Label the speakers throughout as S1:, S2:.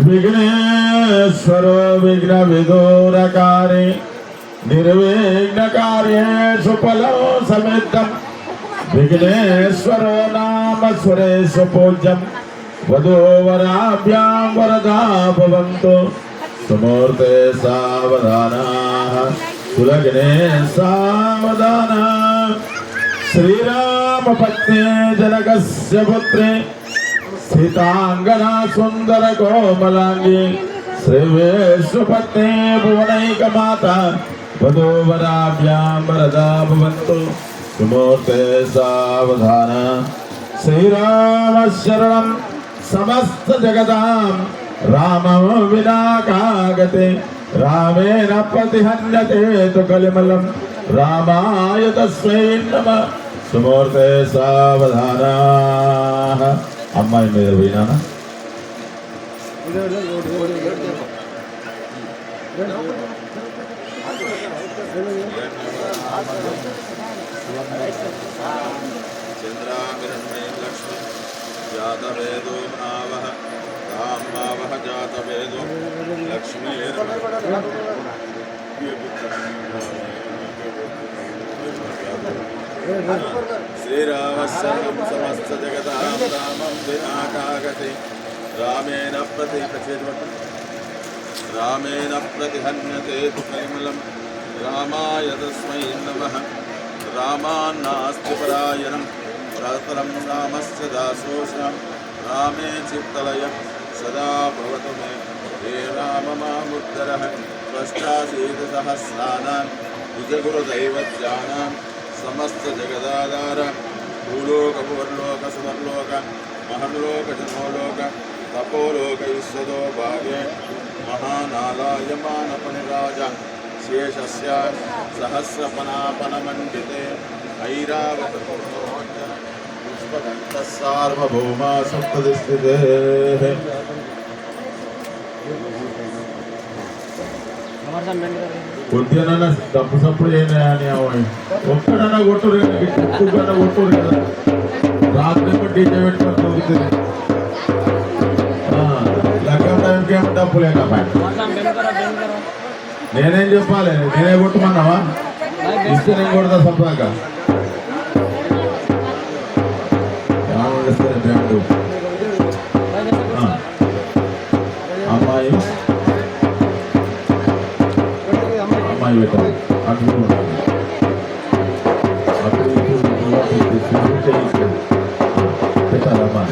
S1: విఘ్నేశ్వరో విఘ్న విదూరకారి నిర్విఘ్న కార్యేషు ఫలం సమిద్ధం విఘ్నేశ్వరో నామ సురేషు పూజ్యం వధూవరాభ్యాం వరదా భవంతు సుమూర్తే సావధానాః సులగ్నే సావధానాః శ్రీరామపత్నే జనకస్య పుత్రే సీతాంగనా సుందర కోమలాంగి శ్రీవేశ్వపత్నే భువనైకమాత వధూవరాభ్యాం వరదా భవంతు సుమూర్తే సావధాన శ్రీరామ శరణం సమస్త జగదాం రామం వినా కాగతే రామేణ ప్రతిహన్యతే తు కలిమలం రామాయ తస్మై నమః సుమూర్తే సావధాన. అమ్మాయి మీద పోయినా
S2: जातवेदो नावः रामावः जातवेदो लक्ष्मी श्रीरामस्सर्वं समस्त जगतां रामं विना कागते रामेण प्रतिहन्यते तु कलिमलं रामाय तस्मै नमः रामान्नास्ति परायणं परं रामस्य दासोऽस्मि रामे चित्तलय सदा भवतु मे हे राम मामुद्धरः त्वष्टाशीतिसहस्राणां भुजगुरुदैवज्ञानां समस्तजगदाधार भूलोक भुवर्लोक सुवर्लोक महर्लोक जनोलोक तपोलोक विश्वदो भागे महानालायमानपनिराज शेषस्य सहस्रपनापनमण्डिते ऐरावत सार्वभौमा सप्तदिस्थिते
S1: కొద్దిగా డబ్బు సప్పుడు చేయని ఒక్కడన్నా కొట్టురు ఎక్కువగా కొట్టురు కదా రాత్రి డీజే పెట్టుకొని దొరుకుతుంది లగ్గం టైంకి ఏమో డబ్బు లేక నేనేం చెప్పాలి నేనే కొట్టుమన్నావా ఇస్తే నేను కొడతా సంపాక బ్యాండు అమ్మాయి అమ్మాయి పెట్టాలి అటు పెట్టాలమ్మా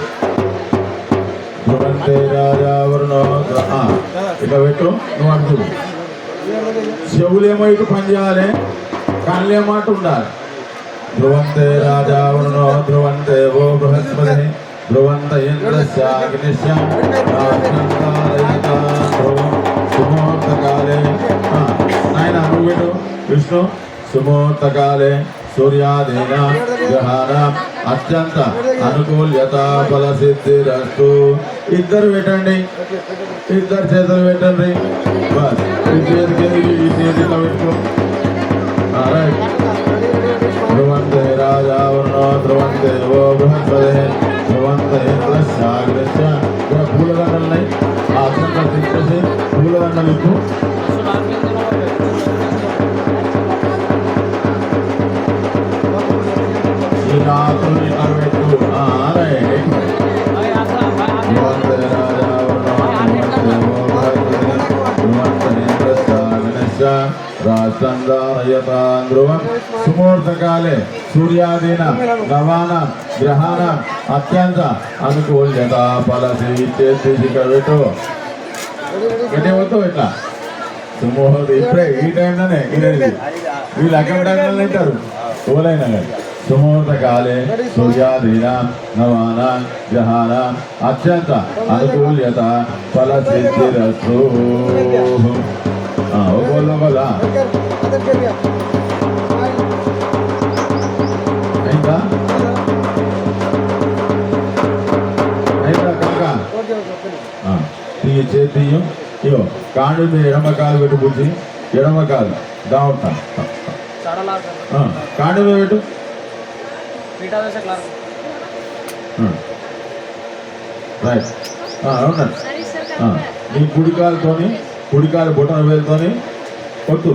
S1: ధ్రువంతే రాజావరుణో ఇట్లా పెట్టు నువ్వు అంటు చెవులేమో ఇటు పని చేయాలి కళ్ళేమో అటు ఉండాలి ధ్రువంతే రాజావరుణో ధ్రువంతే ఓ బృహస్పతి ధ్రువంత ఇంద్రస్యాగ్నిశ్య ధ్రువం సుమూర్తకాలే నాయన నువ్వు పెట్టు విష్ణు సుమూర్తకాలే సూర్యాదీనా గ్రహాణం అత్యంత అనుకూల్యత ఫల సిద్ధిరస్తు. ఇద్దరు పెట్టండి ఇద్దరు చేతులు పెట్టండి బస్ ఈ చేతికి ఈ చేతిలో పెట్టుకో. ధ్రువంతే రాజావరుణో ధ్రువంతే ఓ బృహస్పతి ధ్రువంతే ఇంద్రస్యాగ్నిశ్య. ఇక్కడ పూలదండలున్నాయి ఆ అత్యంత తిప్పేసి పూలదండలు ఇప్పు. ఈ రాత్రులు ఇట్లా పెట్టు. ధ్రువంతే రాజావరుణో ధ్రువంతే ఓ బృహస్పతి ధ్రువంతే ఇంద్రస్యాగ్నిశ్య రాజందారయతాం ధ్రువం సుమూర్తకాలే సూర్యాదీన నవాన గ్రహాణ అత్యంత అనుకూల్యత ఫలసి చేసి పెట్టు. పెట్టేవద్దు ఇట్లా సుమూర్త ఇప్పుడే ఈ టైంలోనే వీళ్ళు అక్కడ టైంలో తింటారు ఓలైనా కానీ. సుమూర్తకాలే సూర్యాదీన నవాన గ్రహాణ అత్యంత అనుకూల్యత ఫలసిద్ధిరస్తు. ఒకలా అయిందా అయిందా కనుక తీయ చేతియ్యం ఇగో కాండు మీద ఎడమ కాలు పెట్టు బుద్ధి ఎడమ కాలు దావుతా కాండు మీద పెట్టు రైట్ అవునండి నీ కుడికాలు బొటన వేలుతోని కొట్టు.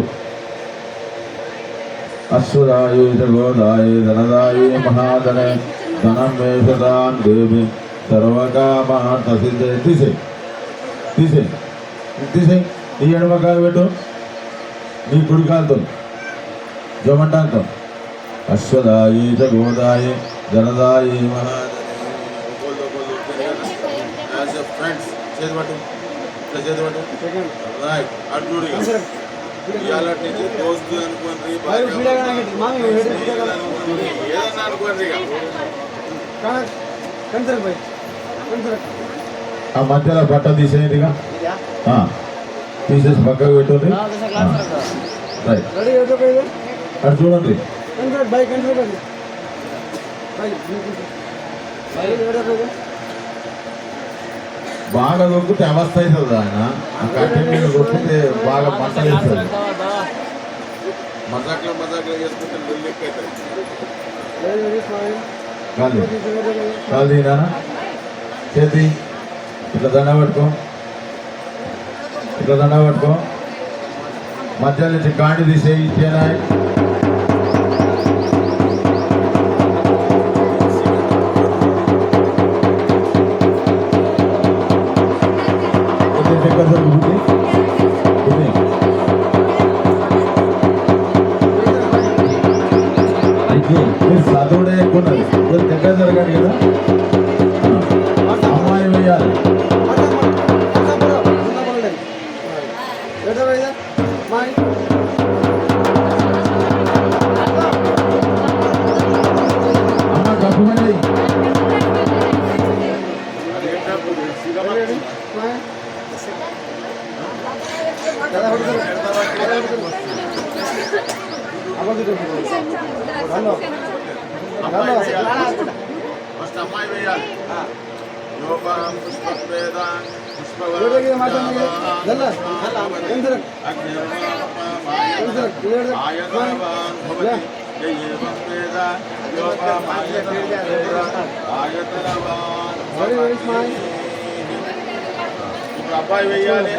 S1: అశ్వదాయే జగోదాయే ధనదాయే మహాధనే ధనం మేషదాన్ దేవి సర్వకామాన్ సిద్ధే. తీసేయి. నీ ఎడమకాలు పెట్టు, నీ కుడికాలతో జమంటాంతో. అశ్వదాయే జగోదాయే ధనదాయే మహాధనే.
S2: ఫ్రెండ్స్ చేతి పట్టు, ఇట్లా చేతి పట్టు. రైట్, అర్జుడు ఇవాళ నుంచి దోస్తు అనుకోండి, ఏదన్నా అనుకోండి.
S1: ఆ మధ్యలో బట్ట తీసేదిగా తీసేసి పక్కకు పెట్టుకోండి. రైట్, అటు చూడండి. బాగా దొరికితే అవస్థ అవుతుంది. ఆయన ఆ కంటిన్యూ దొరికితే బాగా మంట వేస్తుంది.
S2: మజాక్లో చేసుకుంటే లెక్క అవుతుంది.
S1: కాదు తీనా చేతి ఇట్లా దండ పట్టుకో. మధ్య నుంచి కాండి తీసేయి. ఇచ్చేనా చదువుడే ఎక్కువ ఉన్నది. దగ్గర జరగండి కదా. అమ్మాయి వేయాలి. అమ్మ డబ్బు మీద
S2: ఫస్ట్ అమ్మాయి వేయాలి. యోగం పుష్పవేదాన్ ఇప్పుడు అబ్బాయి వేయాలి.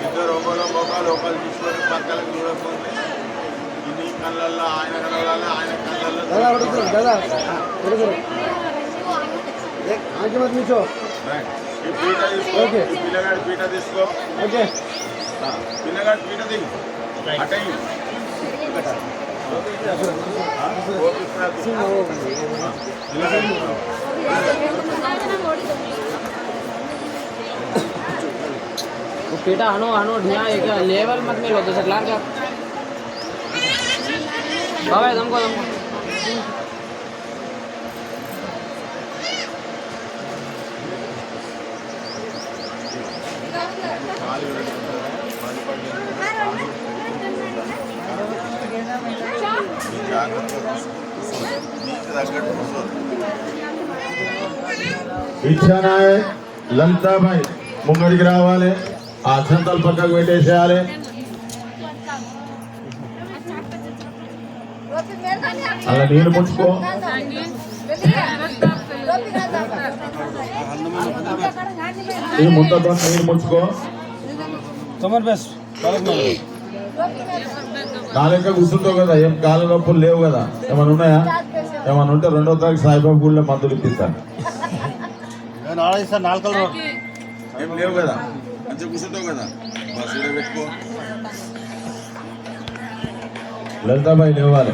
S2: ఇద్దరు ఒకరు తీసుకొని పక్కలకు చూడకుండా నీ కళ్ళల్లో ఆయన కనవాలి, ఆయన కళ్ళల్లో పిల్లగాడి పీట తీసుకో. పిల్లగాడి పీట దిగు అటయ్యి.
S3: पीटा हनो क्या लेवल मत मिलो तो सर लाग बाबा हमको
S1: ఇచ్చానాయ్ లలితాబాయ్ ముంగడికి రావాలి. ఆ సంతలు పక్కకు పెట్టేసేయాలి. అలా నీళ్ళు ముంచుకో. ఈ ముంతతో నీళ్ళు ముంచుకో. కాలెక్క కూర్చుంటావు కదా, ఏం కాళ్ళ నొప్పులు లేవు కదా. ఏమైనా ఉన్నాయా? ఏమైనా ఉంటే 2వ తారీఖు సాయిబాబు గుళ్ళో మందులు ఇప్పిస్తాను.
S2: ఏం లేవు కదా, మంచిగా కూర్చుంటావు కదా, బస్సు పెట్టుకో.
S1: లలితాబాయి లేవాలి.